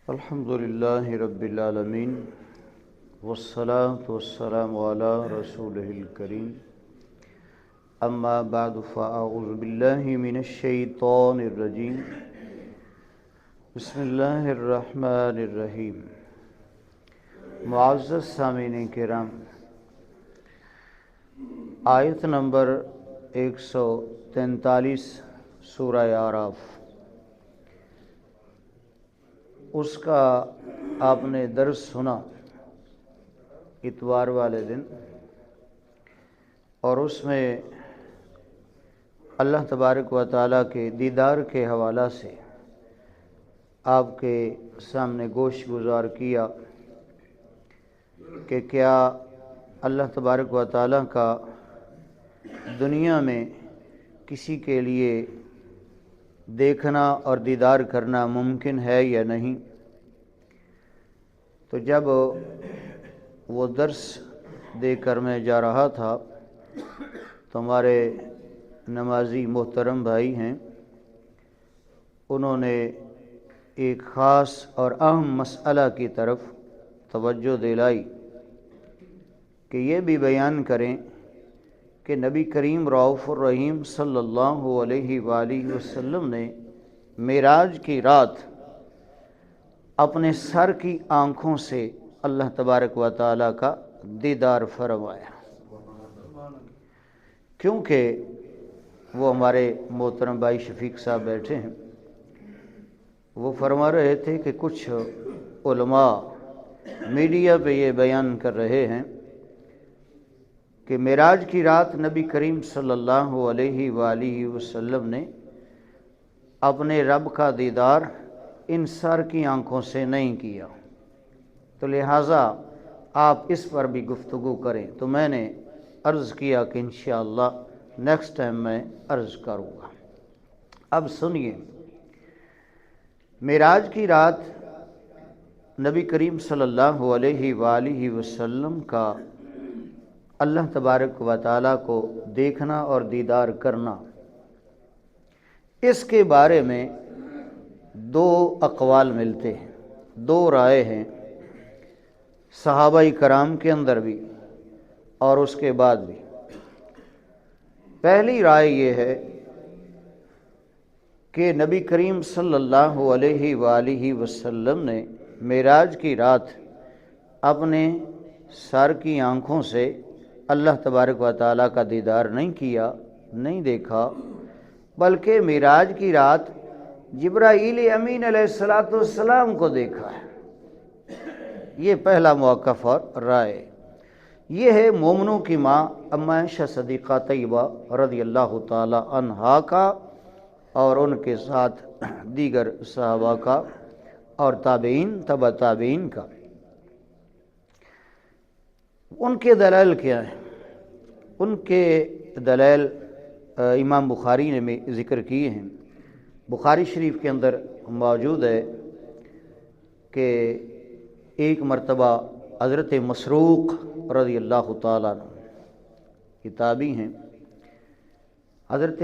الحمد للہ رب العالمین والصلاة والسلام علی رسولہ الکریم اما بعد فاعوذ باللہ من الشیطان الرجیم بسم اللہ الرحمن الرحیم۔ معزز سامعین کرام، آیت نمبر 143 سورہ اعراف، اس کا آپ نے درس سنا اتوار والے دن، اور اس میں اللہ تبارک و تعالیٰ کے دیدار کے حوالہ سے آپ کے سامنے گوش گزار کیا کہ کیا اللہ تبارک و تعالیٰ کا دنیا میں کسی کے لیے دیکھنا اور دیدار کرنا ممکن ہے یا نہیں۔ تو جب وہ درس دے کر میں جا رہا تھا تو ہمارے نمازی محترم بھائی ہیں، انہوں نے ایک خاص اور اہم مسئلہ کی طرف توجہ دلائی کہ یہ بھی بیان کریں کہ نبی کریم رؤوف الرحیم صلی اللہ علیہ وآلہ وسلم نے معراج کی رات اپنے سر کی آنکھوں سے اللہ تبارک و تعالیٰ کا دیدار فرمایا، کیونکہ وہ ہمارے محترم بھائی شفیق صاحب بیٹھے ہیں، وہ فرما رہے تھے کہ کچھ علماء میڈیا پہ یہ بیان کر رہے ہیں کہ معراج کی رات نبی کریم صلی اللہ علیہ وآلہ وسلم نے اپنے رب کا دیدار ان سر کی آنکھوں سے نہیں کیا، تو لہٰذا آپ اس پر بھی گفتگو کریں۔ تو میں نے عرض کیا کہ انشاءاللہ نیکسٹ ٹائم میں عرض کروں گا۔ اب سنیے، معراج کی رات نبی کریم صلی اللہ علیہ وآلہ وسلم کا اللہ تبارک و تعالیٰ کو دیکھنا اور دیدار کرنا، اس کے بارے میں دو اقوال ملتے ہیں، دو رائے ہیں صحابہ کرام کے اندر بھی اور اس کے بعد بھی۔ پہلی رائے یہ ہے کہ نبی کریم صلی اللہ علیہ وآلہ وسلم نے معراج کی رات اپنے سر کی آنکھوں سے اللہ تبارک و تعالیٰ کا دیدار نہیں کیا، نہیں دیکھا، بلکہ معراج کی رات جبرائیل امین علیہ السلام کو دیکھا ہے۔ یہ پہلا موقف اور رائے۔ یہ ہے مومنوں کی ماں اما عائشہ صدیقہ طیبہ رضی اللہ تعالی عنہا کا، اور ان کے ساتھ دیگر صحابہ کا اور تابعین تبع تابعین کا۔ ان کے دلائل کیا ہیں؟ ان کے دلائل امام بخاری نے میں ذکر کیے ہیں۔ بخاری شریف کے اندر موجود ہے کہ ایک مرتبہ حضرت مسروق رضی اللہ تعالیٰ عنہ، یہ تابعی ہیں، حضرت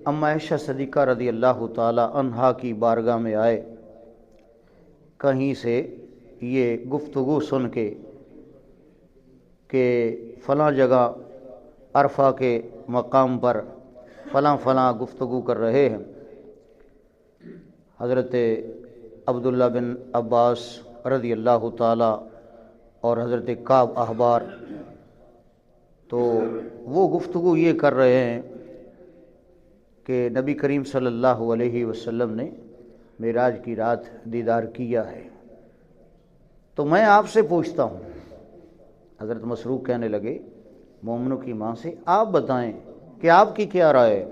اما عائشہ صدیقہ رضی اللہ تعالیٰ عنہا کی بارگاہ میں آئے، کہیں سے یہ گفتگو سن کے کہ فلاں جگہ عرفہ کے مقام پر فلاں فلاں گفتگو کر رہے ہیں۔ حضرت عبداللہ بن عباس رضی اللہ تعالیٰ اور حضرت کعب احبار، تو وہ گفتگو یہ کر رہے ہیں کہ نبی کریم صلی اللہ علیہ وسلم نے معراج کی رات دیدار کیا ہے۔ تو میں آپ سے پوچھتا ہوں، حضرت مسروق کہنے لگے مومنوں کی ماں سے، آپ بتائیں کہ آپ کی کیا رائے ہے؟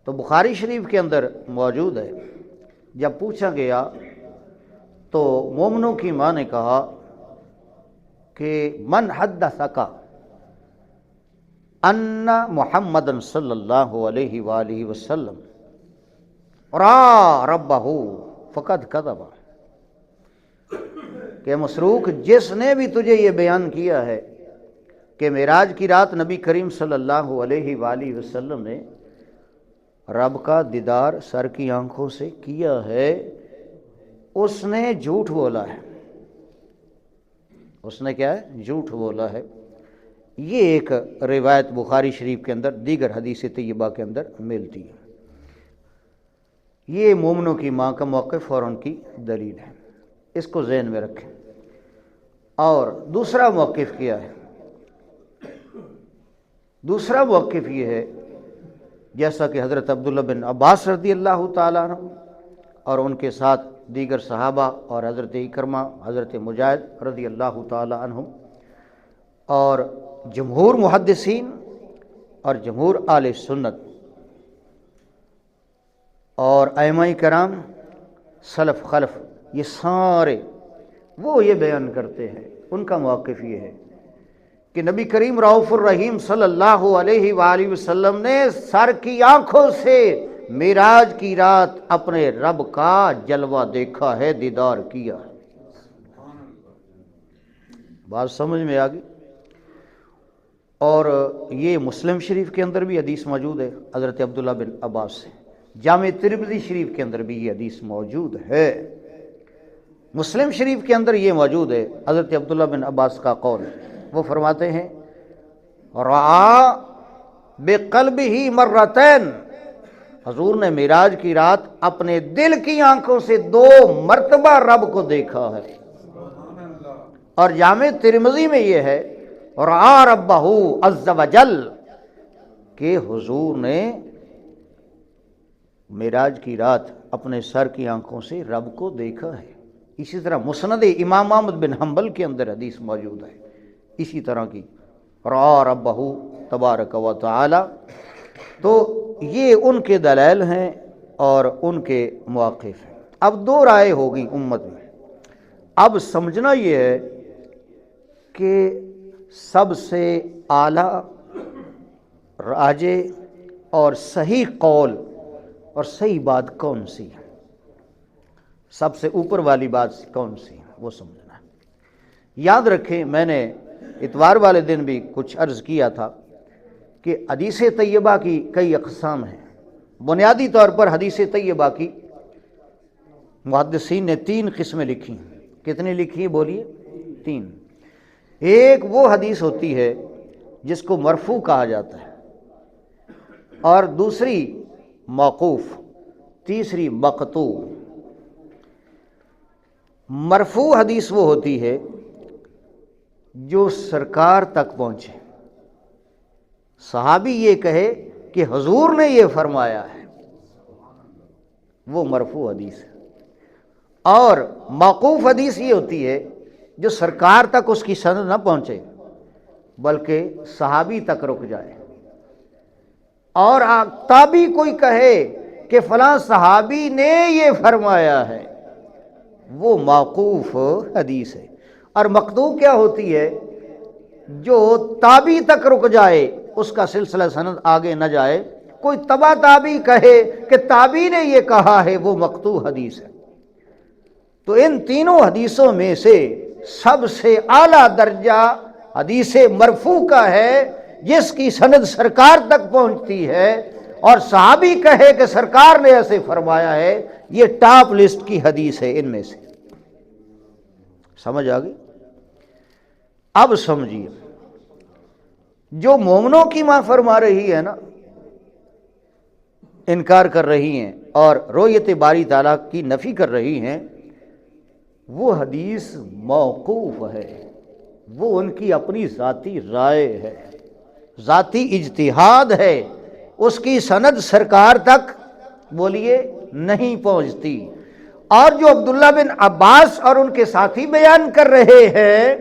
تو بخاری شریف کے اندر موجود ہے، جب پوچھا گیا تو مومنوں کی ماں نے کہا کہ من حدثک ان محمد صلی اللہ علیہ وآلہ وسلم را ربہ فقد کذب، کہ مسروق جس نے بھی تجھے یہ بیان کیا ہے کہ معراج کی رات نبی کریم صلی اللہ علیہ وآلہ وسلم نے رب کا دیدار سر کی آنکھوں سے کیا ہے، اس نے جھوٹ بولا ہے، اس نے کیا ہے؟ جھوٹ بولا ہے۔ یہ ایک روایت بخاری شریف کے اندر دیگر حدیث طیبہ کے اندر ملتی ہے۔ یہ مومنوں کی ماں کا موقف اور ان کی دلیل ہے، اس کو ذہن میں رکھیں۔ اور دوسرا موقف کیا ہے؟ دوسرا موقف یہ ہے، جیسا کہ حضرت عبداللہ بن عباس رضی اللہ تعالیٰ عنہ اور ان کے ساتھ دیگر صحابہ اور حضرت اکرمہ، حضرت مجاہد رضی اللہ تعالیٰ عنہم اور جمہور محدثین اور جمہور اہل سنت اور ائمہ کرام سلف خلف، یہ سارے وہ یہ بیان کرتے ہیں، ان کا موقف یہ ہے کہ نبی کریم رؤوف الرحیم صلی اللہ علیہ وآلہ وسلم نے سر کی آنکھوں سے معراج کی رات اپنے رب کا جلوہ دیکھا ہے، دیدار کیا ہے۔ بات سمجھ میں آ گئی؟ اور یہ مسلم شریف کے اندر بھی حدیث موجود ہے حضرت عبداللہ بن عباس سے، جامع ترمذی شریف کے اندر بھی یہ حدیث موجود ہے۔ مسلم شریف کے اندر یہ موجود ہے، حضرت عبداللہ بن عباس کا قول، وہ فرماتے ہیں رعا بقلبہ مرتین، حضور نے معراج کی رات اپنے دل کی آنکھوں سے 2 مرتبہ رب کو دیکھا ہے۔ اور جامع ترمذی میں یہ ہے رعا ربہ عز وجل، کہ حضور نے معراج کی رات اپنے سر کی آنکھوں سے رب کو دیکھا ہے۔ اسی طرح مسند امام احمد بن حنبل کے اندر حدیث موجود ہے اسی طرح کی، رعا ربہ تبارک و تعالی۔ تو یہ ان کے دلائل ہیں اور ان کے مواقف ہیں۔ اب 2 رائے ہو گئی امت میں۔ اب سمجھنا یہ ہے کہ سب سے اعلیٰ، راجح اور صحیح قول اور صحیح بات کون سی ہے، سب سے اوپر والی بات کون سی ہے، وہ سمجھنا ہے۔ یاد رکھیں، میں نے اتوار والے دن بھی کچھ عرض کیا تھا کہ حدیث طیبہ کی کئی اقسام ہیں۔ بنیادی طور پر حدیث طیبہ کی محدثین نے 3 قسمیں لکھی ہیں۔ کتنی لکھی ہیں بولیے؟ 3۔ ایک وہ حدیث ہوتی ہے جس کو مرفوع کہا جاتا ہے، اور دوسری موقوف، تیسری مقطوع۔ مرفوع حدیث وہ ہوتی ہے جو سرکار تک پہنچے، صحابی یہ کہے کہ حضور نے یہ فرمایا ہے، وہ مرفوع حدیث ہے۔ اور موقوف حدیث یہ ہوتی ہے جو سرکار تک اس کی سند نہ پہنچے بلکہ صحابی تک رک جائے، اور تابعی کوئی کہے کہ فلاں صحابی نے یہ فرمایا ہے، وہ موقوف حدیث ہے۔ اور مقطوع کیا ہوتی ہے؟ جو تابعی تک رک جائے، اس کا سلسلہ سند آگے نہ جائے، کوئی تبع تابعی کہے کہ تابعی نے یہ کہا ہے، وہ مقطوع حدیث ہے۔ تو ان تینوں حدیثوں میں سے سب سے اعلیٰ درجہ حدیث مرفوع کا ہے، جس کی سند سرکار تک پہنچتی ہے اور صحابی کہے کہ سرکار نے ایسے فرمایا ہے، یہ ٹاپ لسٹ کی حدیث ہے ان میں سے۔ سمجھ آ گئی؟ اب سمجھیے، جو مومنوں کی ماں فرما رہی ہے نا، انکار کر رہی ہیں اور رؤیت باری تعالیٰ کی نفی کر رہی ہیں، وہ حدیث موقوف ہے، وہ ان کی اپنی ذاتی رائے ہے، ذاتی اجتہاد ہے، اس کی سند سرکار تک بولیے نہیں پہنچتی۔ اور جو عبداللہ بن عباس اور ان کے ساتھی بیان کر رہے ہیں،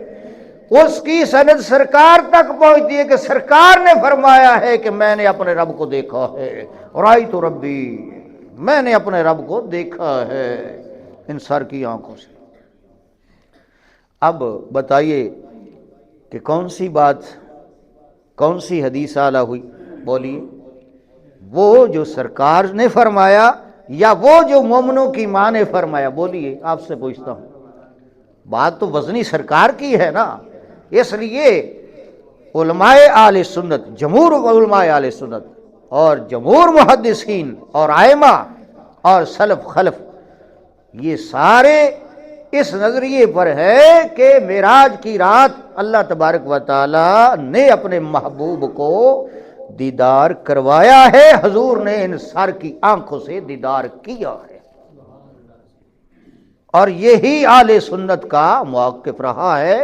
اس کی سند سرکار تک پہنچتی ہے کہ سرکار نے فرمایا ہے کہ میں نے اپنے رب کو دیکھا ہے، رأیت ربی، میں نے اپنے رب کو دیکھا ہے ان سر کی آنکھوں سے۔ اب بتائیے کہ کون سی بات، کون سی حدیث اعلیٰ ہوئی؟ بولیے، وہ جو سرکار نے فرمایا یا وہ جو مومنوں کی ماں نے فرمایا؟ بولیے، آپ سے پوچھتا ہوں۔ بات تو وزنی سرکار کی ہے نا، اس لیے علماء اہل سنت، جمہور علماء اہل سنت اور جمہور محدثین اور ائمہ اور سلف خلف یہ سارے اس نظریے پر ہے کہ معراج کی رات اللہ تبارک و تعالی نے اپنے محبوب کو دیدار کروایا ہے، حضور نے ان سر کی آنکھوں سے دیدار کیا ہے، اور یہی اہل سنت کا موقف رہا ہے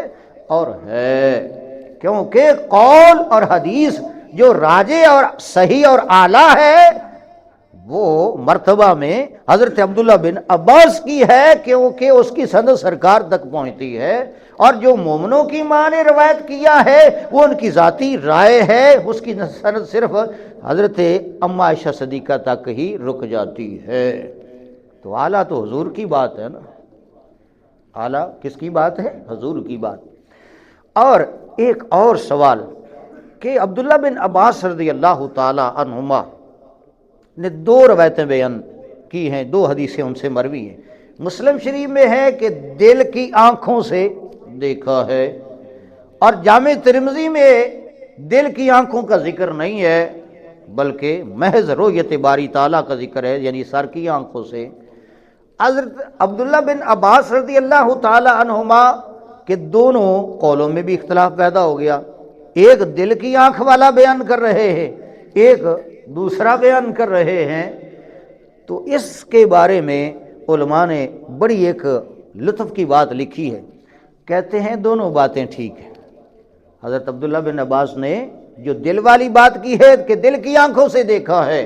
اور ہے، کیونکہ قول اور حدیث جو راجح اور صحیح اور اعلیٰ ہے وہ مرتبہ میں حضرت عبداللہ بن عباس کی ہے، کیونکہ اس کی سند سرکار تک پہنچتی ہے، اور جو مومنوں کی ماں نے روایت کیا ہے وہ ان کی ذاتی رائے ہے، اس کی سند صرف حضرت اما عائشہ صدیقہ تک ہی رک جاتی ہے۔ تو اعلیٰ تو حضور کی بات ہے نا، اعلیٰ کس کی بات ہے؟ حضور کی بات۔ اور ایک اور سوال کہ عبداللہ بن عباس رضی اللہ تعالی عنہما نے دو روایتیں بیان کی ہیں، دو حدیثیں ان سے مروی ہیں۔ مسلم شریف میں ہے کہ دل کی آنکھوں سے دیکھا ہے، اور جامع ترمذی میں دل کی آنکھوں کا ذکر نہیں ہے بلکہ محض رؤیت باری تعالیٰ کا ذکر ہے، یعنی سر کی آنکھوں سے۔ حضرت عبداللہ بن عباس رضی اللہ تعالی عنہما کے دونوں قولوں میں بھی اختلاف پیدا ہو گیا، ایک دل کی آنکھ والا بیان کر رہے ہیں، ایک دوسرا بیان کر رہے ہیں۔ تو اس کے بارے میں علماء نے بڑی ایک لطف کی بات لکھی ہے، کہتے ہیں دونوں باتیں ٹھیک ہیں۔ حضرت عبداللہ بن عباس نے جو دل والی بات کی ہے کہ دل کی آنکھوں سے دیکھا ہے،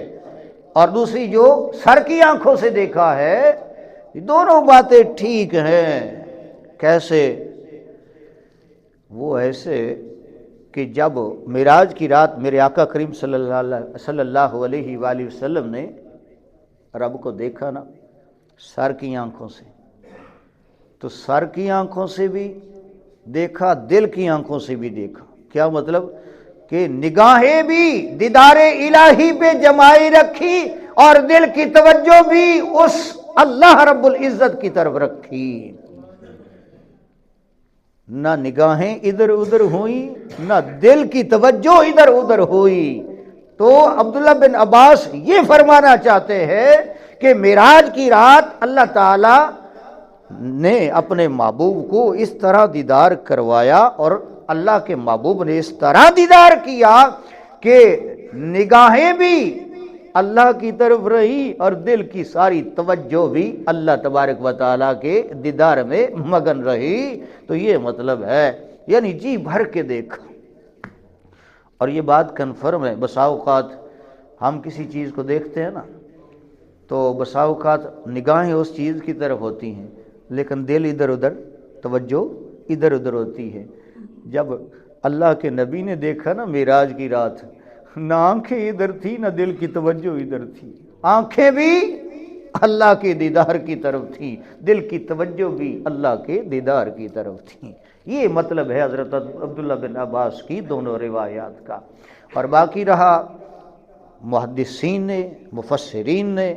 اور دوسری جو سر کی آنکھوں سے دیکھا ہے، دونوں باتیں ٹھیک ہیں۔ کیسے؟ وہ ایسے کہ جب معراج کی رات میرے آقا کریم صلی اللہ علیہ وآلہ وسلم نے رب کو دیکھا نا سر کی آنکھوں سے، تو سر کی آنکھوں سے بھی دیکھا، دل کی آنکھوں سے بھی دیکھا۔ کیا مطلب؟ کہ نگاہیں بھی دیدار الہی پہ جمائی رکھی، اور دل کی توجہ بھی اس اللہ رب العزت کی طرف رکھی، نہ نگاہیں ادھر ادھر ہوئیں نہ دل کی توجہ ادھر ادھر ہوئی۔ تو عبداللہ بن عباس یہ فرمانا چاہتے ہیں کہ معراج کی رات اللہ تعالی نے اپنے محبوب کو اس طرح دیدار کروایا، اور اللہ کے محبوب نے اس طرح دیدار کیا کہ نگاہیں بھی اللہ کی طرف رہی اور دل کی ساری توجہ بھی اللہ تبارک و تعالیٰ کے دیدار میں مگن رہی۔ تو یہ مطلب ہے، یعنی جی بھر کے دیکھا۔ اور یہ بات کنفرم ہے، بسا اوقات ہم کسی چیز کو دیکھتے ہیں نا تو بسا اوقات نگاہیں اس چیز کی طرف ہوتی ہیں لیکن دل ادھر ادھر، توجہ ادھر ادھر ہوتی ہے۔ جب اللہ کے نبی نے دیکھا نا معراج کی رات، نہ آنکھیں ادھر تھی نہ دل کی توجہ ادھر تھی، آنکھیں بھی اللہ کے دیدار کی طرف تھی، دل کی توجہ بھی اللہ کے دیدار کی طرف تھی۔ یہ مطلب ہے حضرت عبداللہ بن عباس کی دونوں روایات کا۔ اور باقی رہا محدثین نے، مفسرین نے،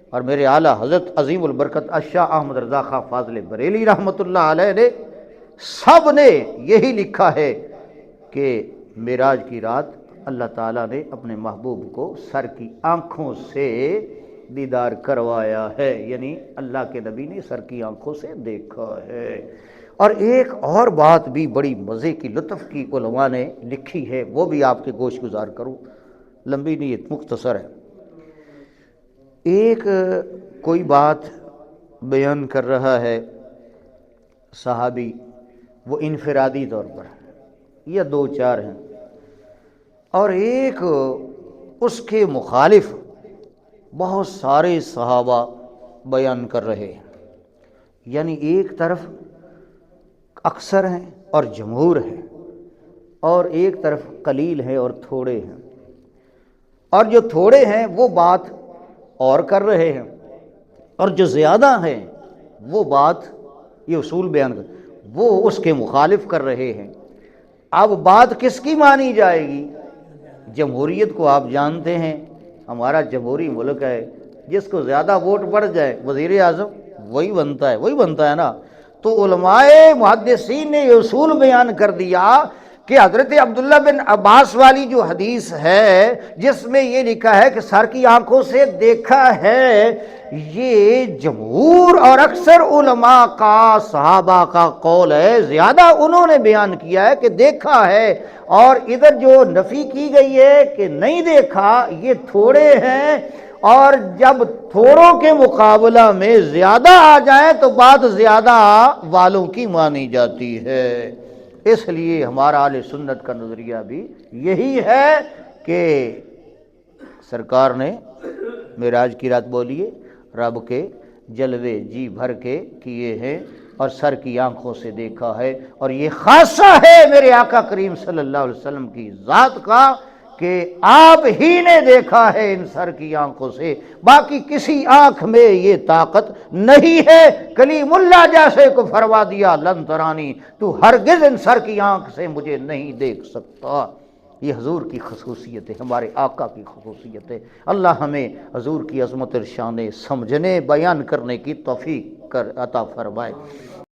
اور میرے اعلیٰ حضرت عظیم البرکت الشاہ احمد رضا خان فاضل بریلی رحمۃ اللہ علیہ نے، سب نے یہی لکھا ہے کہ معراج کی رات اللہ تعالیٰ نے اپنے محبوب کو سر کی آنکھوں سے دیدار کروایا ہے، یعنی اللہ کے نبی نے سر کی آنکھوں سے دیکھا ہے۔ اور ایک اور بات بھی بڑی مزے کی لطف کی علماء نے لکھی ہے، وہ بھی آپ کے گوش گزار کروں، لمبی نہیں مختصر ہے۔ ایک کوئی بات بیان کر رہا ہے صحابی، وہ انفرادی طور پر یا دو چار ہیں، اور ایک اس کے مخالف بہت سارے صحابہ بیان کر رہے ہیں، یعنی ایک طرف اکثر ہیں اور جمہور ہیں، اور ایک طرف قلیل ہے اور تھوڑے ہیں، اور جو تھوڑے ہیں وہ بات اور کر رہے ہیں، اور جو زیادہ ہیں وہ بات، یہ اصول بیان کر، وہ اس کے مخالف کر رہے ہیں۔ اب بات کس کی مانی جائے گی؟ جمہوریت کو آپ جانتے ہیں، ہمارا جمہوری ملک ہے، جس کو زیادہ ووٹ بڑھ جائے وزیر اعظم وہی بنتا ہے نا۔ تو علماء محدثین نے یہ اصول بیان کر دیا کہ حضرت عبداللہ بن عباس والی جو حدیث ہے جس میں یہ لکھا ہے کہ سر کی آنکھوں سے دیکھا ہے، یہ جمہور اور اکثر علماء کا، صحابہ کا قول ہے، زیادہ انہوں نے بیان کیا ہے کہ دیکھا ہے، اور ادھر جو نفی کی گئی ہے کہ نہیں دیکھا، یہ تھوڑے ہیں، اور جب تھوڑوں کے مقابلہ میں زیادہ آ جائیں تو بات زیادہ والوں کی مانی جاتی ہے۔ اس لیے ہمارا اہل سنت کا نظریہ بھی یہی ہے کہ سرکار نے معراج کی رات بولیے رب کے جلوے جی بھر کے کیے ہیں اور سر کی آنکھوں سے دیکھا ہے، اور یہ خاصہ ہے میرے آقا کریم صلی اللہ علیہ وسلم کی ذات کا کہ آپ ہی نے دیکھا ہے ان سر کی آنکھوں سے، باقی کسی آنکھ میں یہ طاقت نہیں ہے۔ کلیم اللہ جیسے کو فرما دیا لن ترانی، تو ہرگز ان سر کی آنکھ سے مجھے نہیں دیکھ سکتا۔ یہ حضور کی خصوصیت ہے، ہمارے آقا کی خصوصیت ہے۔ اللہ ہمیں حضور کی عظمت ارشان سمجھنے بیان کرنے کی توفیق عطا فرمائے۔